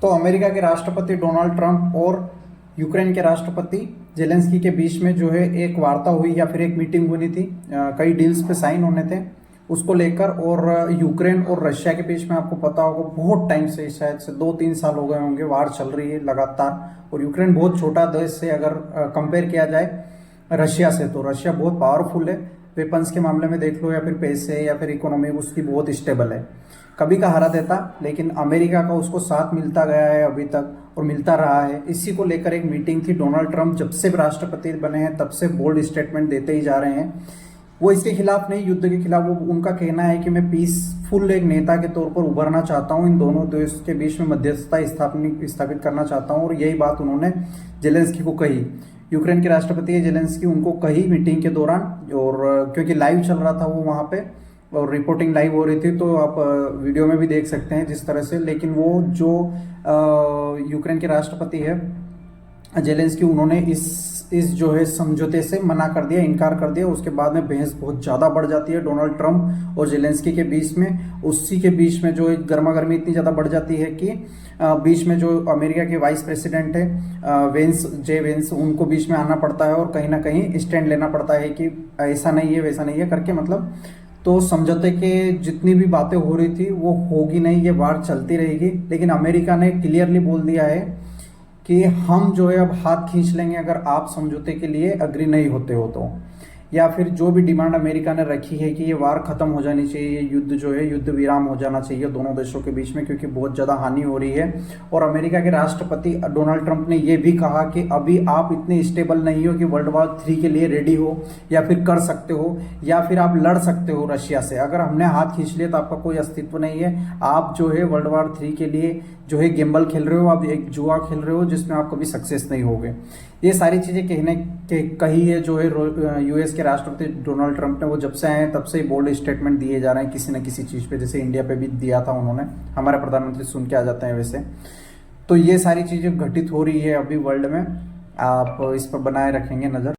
तो अमेरिका के राष्ट्रपति डोनाल्ड ट्रंप और यूक्रेन के राष्ट्रपति जेलेंस्की के बीच में जो है एक वार्ता हुई या फिर एक मीटिंग हुई थी। कई डील्स पे साइन होने थे उसको लेकर। और यूक्रेन और रशिया के बीच में आपको पता होगा बहुत टाइम से, शायद से 2-3 साल हो गए होंगे, वार चल रही है लगातार। और यूक्रेन बहुत छोटा देश से अगर कंपेयर किया जाए रशिया से, तो रशिया बहुत पावरफुल है। वेपन्स के मामले में देख लो या फिर पैसे या फिर इकोनॉमी उसकी बहुत स्टेबल है। कभी का हरा देता, लेकिन अमेरिका का उसको साथ मिलता गया है अभी तक और मिलता रहा है। इसी को लेकर एक मीटिंग थी। डोनाल्ड ट्रंप जब से राष्ट्रपति बने हैं तब से बोल्ड स्टेटमेंट देते ही जा रहे हैं। वो इसके खिलाफ नहीं, युद्ध के खिलाफ। वो उनका कहना है कि मैं पीसफुल एक नेता के तौर पर उभरना चाहता हूं, इन दोनों देश के बीच में मध्यस्थता स्थापित करना चाहता हूं। और यही बात उन्होंने जेलेंस्की को कही। यूक्रेन के राष्ट्रपति जेलेंस्की उनको कही मीटिंग के दौरान। और क्योंकि लाइव चल रहा था वो वहाँ पे और रिपोर्टिंग लाइव हो रही थी, तो आप वीडियो में भी देख सकते हैं जिस तरह से। लेकिन वो जो यूक्रेन के राष्ट्रपति है जेलेंस्की, उन्होंने इस जो है समझौते से मना कर दिया, इनकार कर दिया। उसके बाद में बहस बहुत ज़्यादा बढ़ जाती है डोनाल्ड ट्रंप और जेलेंस्की के बीच में। उसी के बीच में जो एक गर्मा गर्मी इतनी ज़्यादा बढ़ जाती है कि बीच में जो अमेरिका के वाइस प्रेसिडेंट है वेंस, उनको बीच में आना पड़ता है और कहीं ना कहीं स्टैंड लेना पड़ता है कि ऐसा नहीं है वैसा नहीं है करके, मतलब। तो समझौते के जितनी भी बातें हो रही थी वो होगी नहीं, ये वार चलती रहेगी। लेकिन अमेरिका ने क्लियरली बोल दिया है कि हम जो है अब हाथ खींच लेंगे अगर आप समझौते के लिए अग्री नहीं होते हो तो, या फिर जो भी डिमांड अमेरिका ने रखी है कि ये वार खत्म हो जानी चाहिए, युद्ध जो है युद्ध विराम हो जाना चाहिए दोनों देशों के बीच में, क्योंकि बहुत ज़्यादा हानि हो रही है। और अमेरिका के राष्ट्रपति डोनाल्ड ट्रंप ने ये भी कहा कि अभी आप इतने स्टेबल नहीं हो कि वर्ल्ड वॉर 3 के लिए रेडी हो या फिर कर सकते हो या फिर आप लड़ सकते हो रशिया से। अगर हमने हाथ खींच लिया तो आपका कोई अस्तित्व नहीं है। आप जो है वर्ल्ड वॉर 3 के लिए जो है गेम्बल खेल रहे हो, आप एक जुआ खेल रहे हो जिसमें आप कभी सक्सेस नहीं होगे। ये सारी चीज़ें कही है जो है यूएस के राष्ट्रपति डोनाल्ड ट्रंप ने। वो जब से आए हैं तब से ही बोल्ड स्टेटमेंट दिए जा रहे हैं किसी न किसी चीज़ पे, जैसे इंडिया पे भी दिया था उन्होंने। हमारे प्रधानमंत्री सुन के आ जाते हैं वैसे। तो ये सारी चीज़ें घटित हो रही है अभी वर्ल्ड में। आप इस पर बनाए रखेंगे नज़र।